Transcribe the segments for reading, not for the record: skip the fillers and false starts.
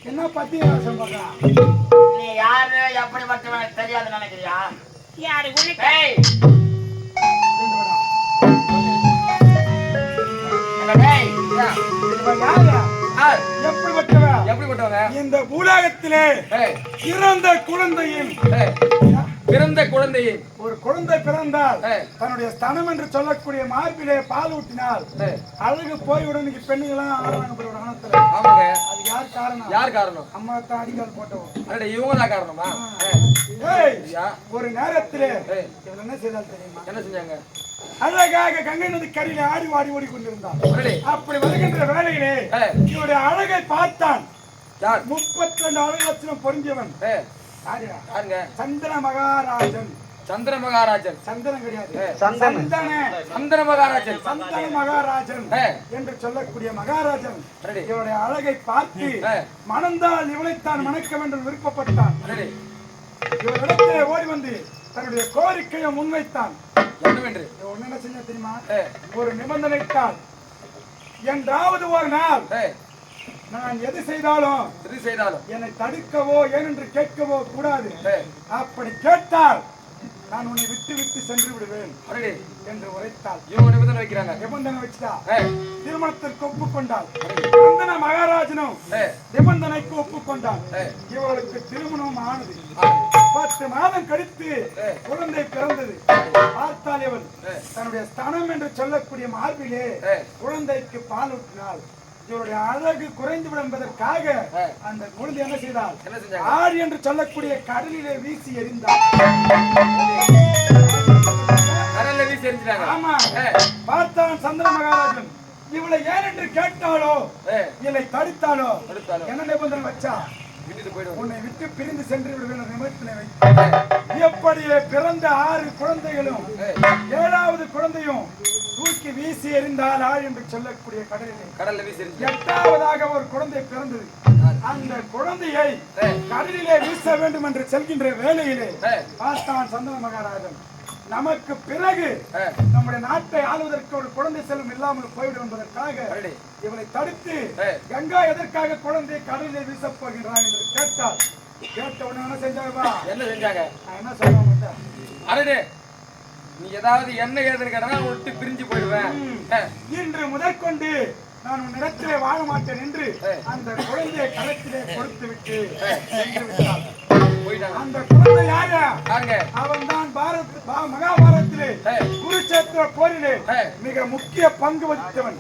என்ன பத்தி வாசம் பண்றா? நீ யாரு எப்படிப்பட்டவன் தெரியாது நினைக்கிறியா? யாரு உனக்கு? ஏய் எப்படிப்பட்டவ? இந்த உலகத்திலே பிறந்த குழந்தையின் ஒரு குழந்தை பிறந்தால் தன்னுடைய ஸ்தனம் என்று சொல்லக்கூடிய மார்பிலே பால் ஊட்டினால் அழகு போய்விடும். பெண்ணுங்களாம் அது யார் காரணம்? யார் காரணம்? அம்மா தான் அடிக்கால் போட்டோம். இவங்க தான் காரணமா? ஒரு நேரத்திலே என்ன செய்தால் தெரியுமா? என்ன செஞ்சாங்க? அழகாக கங்கை நதி கரையில ஆடி வாடி ஓடி கொண்டிருந்தான். அப்படி வருகின்ற வேளையிலே இவருடைய அழகை பார்த்தான். 32 அழகு லட்சணம் பொருந்தியவன் சந்திர மகாராஜன். சந்திர மகாராஜன் சந்தனம் கிடையாது, சந்திர மகாராஜன். சந்தன மகாராஜன் என்று சொல்லக்கூடிய மகாராஜன் இவருடைய அழகை பார்த்து மணந்தால் இவளைத்தான் மணக்க வேண்டும் விருப்பப்பட்டான். இவரிடத்திலே ஓடி வந்து தன்னுடைய கோரிக்கையை முன்வைத்தான். என்ன செஞ்ச தெரியுமா? ஒரு நிபந்தனைத்தான், என்றாவது ஒரு நாள் நான் எது செய்தாலும் என்னை தடுக்கவோ ஏனென்று கேட்கவோ கூடாது. அப்படி கேட்டால் நான் உன்னை விட்டு விட்டு சென்று விடுவேன் என்று உரைத்தாள். நிபந்தனை வச்சுட்டா திருமணத்திற்கு ஒப்புக்கொண்டாள். சந்தன மகாராஜனும் நிபந்தனைக்கு ஒப்புக்கொண்டாள். இவர்களுக்கு திருமணம் ஆனது. 10 மாதம் கழித்து குழந்தை பிறந்தது. பார்த்தால் இவள் தன்னுடைய ஸ்தனம் என்று சொல்லக்கூடிய மார்பிலே குழந்தைக்கு பால் ஊற்றினாள். இவருடைய அழகு குறைந்துவிடும் என்பதற்காக அந்த குழந்தை என்ன செய்தால் ஆறு என்று சொல்லக்கூடிய கடலிலே வீசி எறிந்தார். ஆமா, பார்த்தான் சந்திர மகாராஜன் இவளை ஏன் என்று கேட்டாலோ இல்லை தடுத்தாலோ என்ன நிபந்தனை வச்சா உன்னை விட்டு பிரிந்து சென்று விடுவேன் நிபந்தனை வைத்து எப்படியே பிறந்த 6 குழந்தைகளும் 7வது குழந்தையும் தூக்கி வீசி எறிந்தால் ஆள் என்று சொல்லக்கூடிய கடலில் வீசி 8வதாக ஒரு குழந்தை பிறந்தது. அந்த குழந்தையை கடலிலே வீச வேண்டும் என்று செல்கின்ற வேளையிலே பார்த்தான் சந்தன மகாராஜன். நமக்கு பிறகு நம்முடைய நாட்டை ஆளுவதற்கு ஒரு குழந்தை செல்வம் இல்லாமல் போய்விடும் என்பதற்காக இவனை தடுத்து கங்கா எதற்காக குழந்தை கடலிலே வீசப் போகின்றான் என்று கேட்டார். கேட்டவுடனே என்ன செஞ்சாங்க? என்ன சொல்லுவாங்க? அரே நீ ஏதாவது என்ன ஏதுன்னு கேட்டா விட்டு பிரிஞ்சு போயிடுவேன். இன்று முதற்கொண்டு நான் உன் இடத்திலே வாழ மாட்டேன் என்று அந்த குழந்தையை களத்திலே கொடுத்து விட்டு சென்று விட்டார். அந்த குழந்தை யாரு? அவன் தான் மகாபாரதத்திலே குருச்சேத்திர போரிலே மிக முக்கிய பங்கு வகித்தவன்.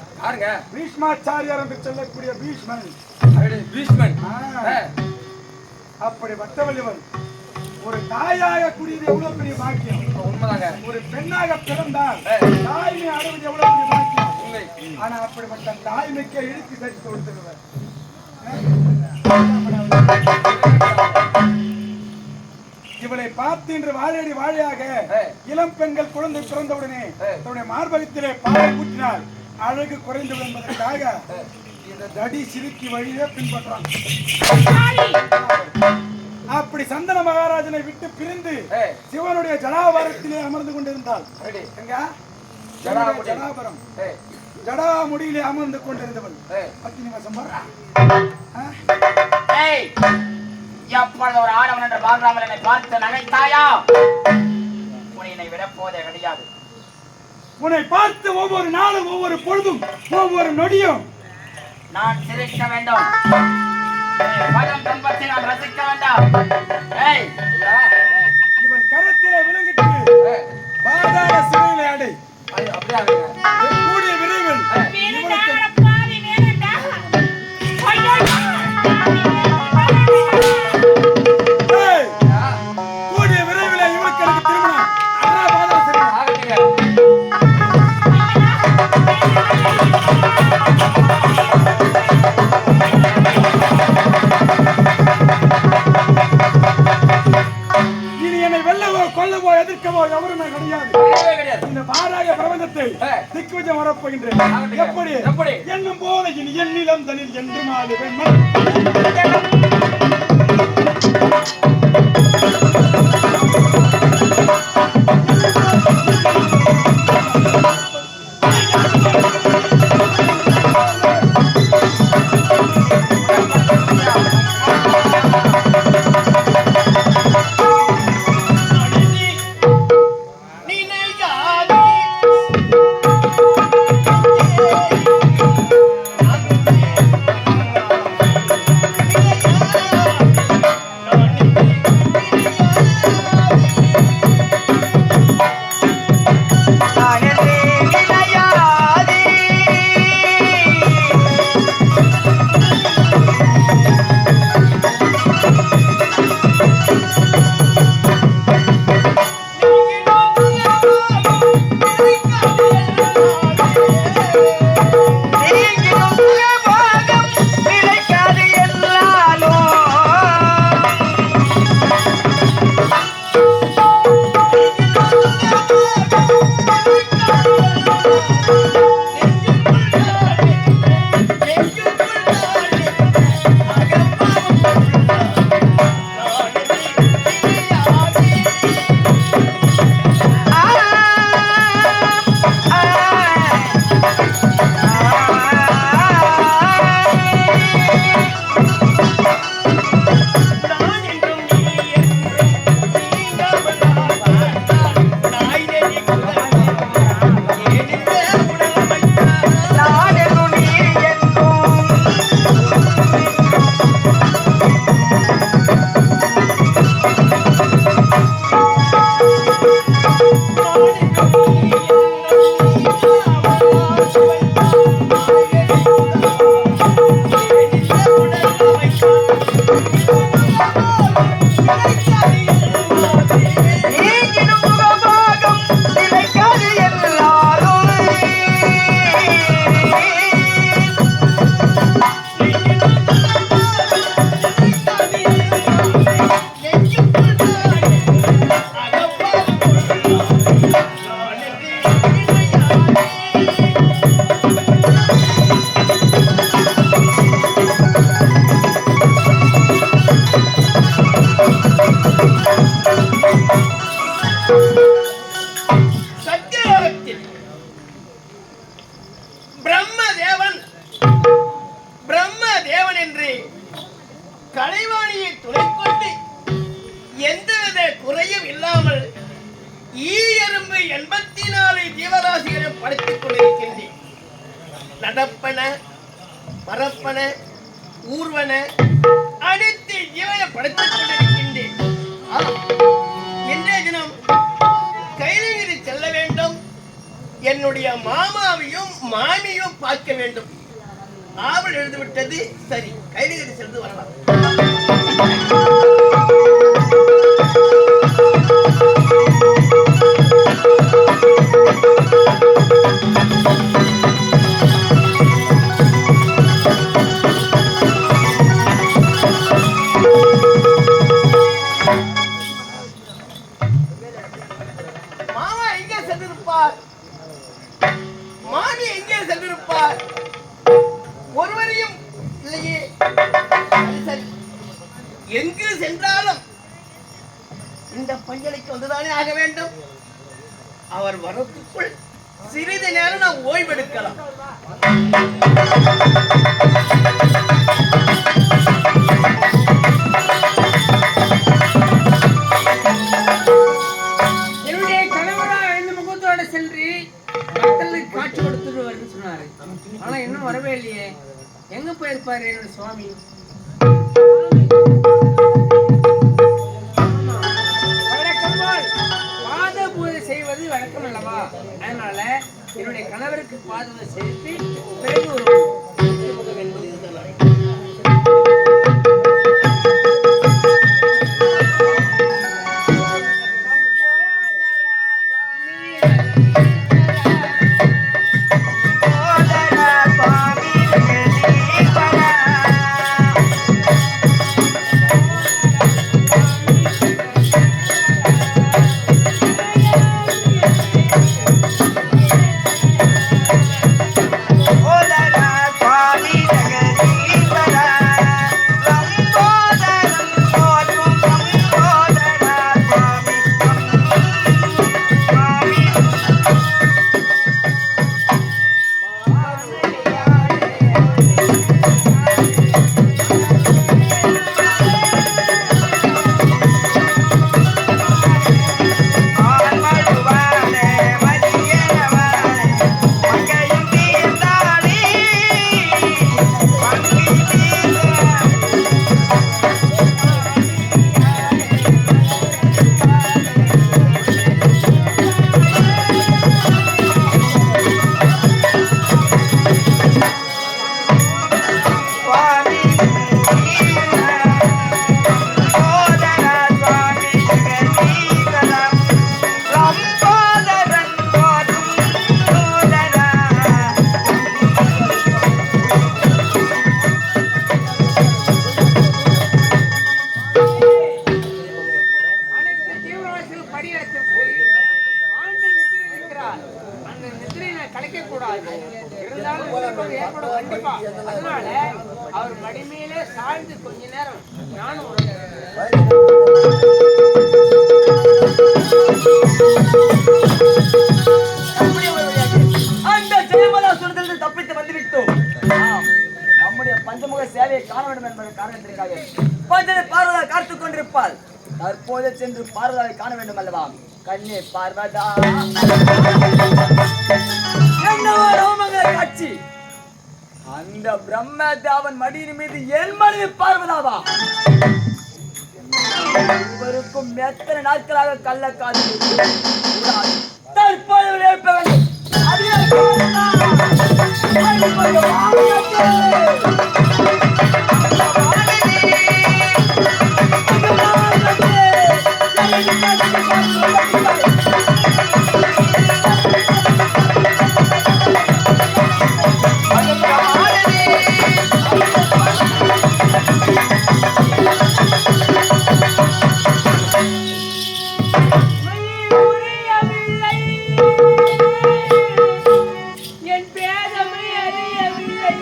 பீஷ்மாச்சாரியார் என்று சொல்லக்கூடிய பீஷ்மன். அப்படி வட்டவல்லவன் ஒரு தாயாக கூடியது எவ்வளவு பெரிய பாக்கியம். உண்மைதாங்க. ஒரு பெண்ணாக பிறந்தால் தாய்மை அடைவது எவ்வளவு பெரிய பாக்கியம். ஆனா அப்படிப்பட்ட தாய்மைக்கே இழுத்து கட்டி கொடுத்துருவார். இவளை பார்த்து இன்று வாழையடி வாழையாக இளம் பெண்கள் குழந்தை பிறந்தவுடனே தன்னுடைய மார்பகத்திலே பாலை ஊற்றினால் அழகு குறைந்து என்பதற்காக இந்த தடி சிறுக்கி வழியே பின்பற்றான். அப்படி சந்தன மகாராஜனை விட்டு பிரிந்து சிவனுடைய ஜடாபாரத்திலே அமர்ந்து கொண்டிருந்தாள். ஜடாபரம் ஜடாமுடியிலே அமர்ந்து கொண்டிருந்தவன் பத்தினி வசம். எப்பொழுது ஒரு ஆடவன் என்ற பாலராமன் என்னை பார்த்து நகைத்தாயா? உன்னை விடப்போதே கிடையாது. உன்னை பார்த்து ஒவ்வொரு நாளும் ஒவ்வொரு பொழுதும் ஒவ்வொரு நொடியும் நான் சிரிக்க வேண்டும். பதம் துன்பத்தை நான் ரசிக்க வேண்டாம். இவன் கரத்திலே விளங்கிட்டு பாதாள சிறையிலே அடை. கூடிய விரைவில் இவனுக்கு எனக்கு திருமணம். இனி என்னை வெல்லவோ கொல்லவோ எதிர்க்கவோ எவருமே கிடையாது. இந்த பாராய பிரபஞ்சத்தை திக்விஜயம் வரப்போகின்றேன். எப்படி என்னும் போல இனி எண்ணிலம் தனில் என்று மாறு வெண்மன். படைத்துக் கொண்டிருக்கின்றேன். நடப்பன, பரப்பன, ஊர்வன அனைத்து ஜீவனை படைத்துக் கொண்டிருக்கின்றேன். இன்றைய தினம் கைலகிரி செல்ல வேண்டும். என்னுடைய மாமாவையும் மாமியும் பார்க்க வேண்டும். ஆவல் எழுந்துவிட்டது. சரி, கைலகிரி சென்று வரலாம். மாமா எங்கே சென்றிருப்பார்? மாமி எங்கே சென்றிருப்பார்? ஒருவரையும் இல்லையே. சரி, எங்கு சென்றாலும் இந்த பஞ்சலைக்கு வந்துதானே ஆக வேண்டும். அவர் வரத்துக்குள் சிறிது நேரம் நான் ஓய்வெடுக்கலாம். என்னுடைய கணவரா இந்த முகத்தோட சென்று மக்களுக்கு காட்சி கொடுத்துருவாருன்னு சொன்னாரு. ஆனா இன்னும் வரவே இல்லையே. எங்க போயிருப்பாரு என்னோட சுவாமி? வழக்கம் போல் பாத பூஜை செய்வது வழக்கம் அல்லவா? அதனால என்னுடைய கணவருக்கு பாத பூஜை செய்து பிறகு ஒரு அதனால அவர் மடிமையிலே சாய்ந்து கொஞ்ச நேரம் நானும் அந்த ஜெயமலா சுரத்தில் தப்பித்து வந்துவிட்டோம். நம்முடைய பஞ்சமுக சேவையை காண வேண்டும் என்பது காரணத்திற்காக பஞ்சனை பார்வதா காத்துக் கொண்டிருப்பாள். தற்போது சென்று பார்வதாவை காண வேண்டும் அல்லவா? கண்ணே பார்வதா, என்னவோ ரோமங்கல காட்சி! அந்த பிரம்மதேவன் மடியின் மீது என் மனைவி பார்வதாவா? இவருக்கும் எத்தனை நாட்களாக கள்ளக்காது தற்போது எழுப்ப வேண்டும். என் பேதமை அறியவில்லை.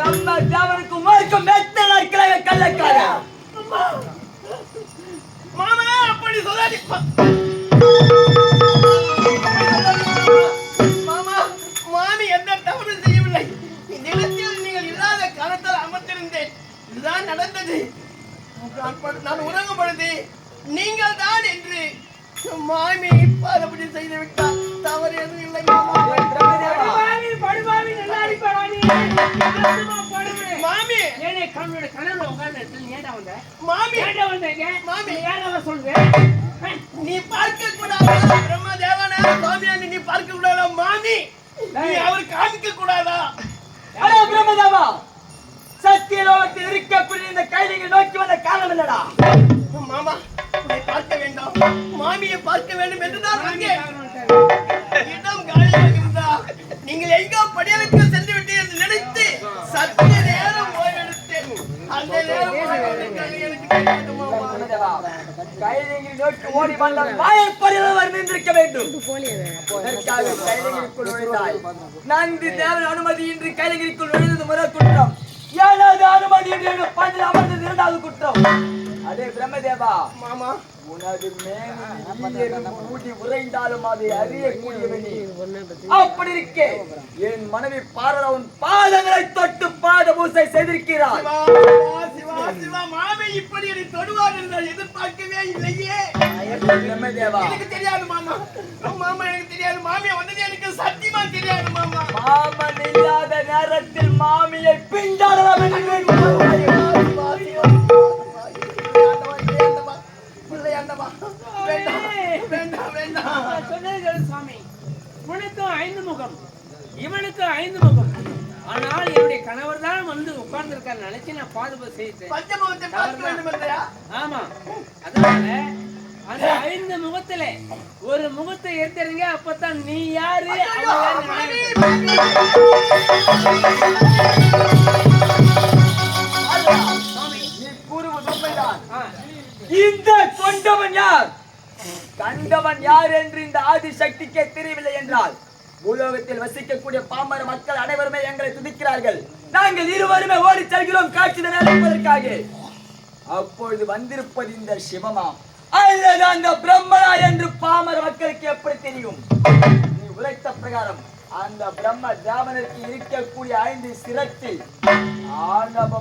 பிரம்ம தேவனுக்கு உமக்கும் மெத்த நாட்களாக கள்ளக்காரா. மாமா அப்படி சொல்லாதீ. மாமா மாமி எந்த தவறு செய்யவில்லை. இந்த இடத்தில் நீங்கள் இல்லாத காலத்தால் அமர்ந்திருந்தேன். இதுதான் நடந்தது. நான் உறங்கும் பொழுது நீங்கள் தான் என்று மாமி அப்படி செய்து விட்டார். தவறு எதுவும் இல்லை மாமா. படுபாவி நல்லா இருப்பாராணி. மாமி ஏனே கண்ணோட கனவுல உட்கார்ந்த இடத்துல ஏன்டா வந்த? மாமி ஏன்டா வந்தீங்க? மாமி ஏன்டா சொல்றேன்? நீ பார்க்க கூடாதா? பிரம்ம தேவனா சுவாமியானி நீ பார்க்க கூடாதா? மாமி நீ அவர் காமிக்க கூடாதா? அடே பிரம்மதேவா, சத்தியலோகத்தில் இருக்கக்கூடிய இந்த கைதிகளை நோக்கி வந்த காரணம் என்னடா? மாமா உன்னை பார்க்க வேண்டாம், மாமியை பார்க்க வேண்டும் என்றுதான் வந்தேன். இடம் காலியாக இருந்தா நீங்கள் எங்கோ படியலுக்கு சென்று விட்டீர்கள் என்று நினைத்து சத்திய நேரம் ஓய்வெடுத்தேன். அந்த நேரம் ஓய்வெடுத்தது எனக்கு தெரியாது மாமா. பிரம்மதேவா, கைதிகளை நோக்கி ஓடி வந்த வாயற்படியில் வந்து நின்றிருக்க வேண்டும். அதற்காக கைதிகளுக்குள் நுழைந்தாய். நந்தி தேவன் அனுமதியின்றி கைதிகளுக்குள் நுழைந்தது முதல் குற்றம். ஏழாவது அனுமதியின்றி பந்தில் அமர்ந்தது இரண்டாவது குற்றம். அதே பிரம்மதேவா, மாமா உனது மேலும் ஊதி உறைந்தாலும் அதை அறியக்கூடியவன் நீ. அப்படி இருக்கே என் மனைவி பார்வதி உன் பாதங்களை தொட்டு பாத பூசை செய்திருக்கிறார். சிவா சிவா மாமி இப்படி என்னை தொடுவார் என்று நான் எதிர்பார்க்கவே இல்லையே. பிரம்மதேவா, எனக்கு தெரியாது மாமா. மாமா எனக்கு தெரியாது. மாமியா வந்தது எனக்கு சத்தியமா தெரியாது மாமா. மாமன் இல்லாத நேரத்தில் மாமியை பிண்டாடலாம் என்று சொன்னது சுவாமி, உனக்கும் 5 முகம், இவனுக்கும் 5 முகம். ஆனால் என்னுடைய கணவர் தான் வந்து உட்கார்ந்துருக்காரு நினைச்சு நான் பாதுகாப்பு செய்தேன். பஞ்சமுகத்தை பார்க்க வேண்டும் என்றா? ஆமா, அதனால அந்த 5 முகத்துல ஒரு முகத்தை எடுத்துருங்க. அப்பதான் நீ யாரு நீ கூறுவது உண்மைதான். இந்த கொண்டவன் யார், கண்டவன் யார் என்று இந்த ஆதி சக்திக்கே தெரியவில்லை என்றால் பூலோகத்தில் வசிக்கக்கூடிய பாமர மக்கள் அனைவருமே எங்களை துதிக்கிறார்கள். நாங்கள் இருவருமே ஓடி செல்கிறோம் காட்சி அளிப்பதற்காக. அப்பொழுது வந்திருப்பது இந்த சிவமா அல்லது அந்த பிரம்மனா என்று பாமர மக்களுக்கு எப்படி தெரியும்? நீ உரைத்த பிரகாரம் அந்த பிரம்ம தேவனுக்கு இருக்கக்கூடிய 5 சிரத்தில் ஆணவ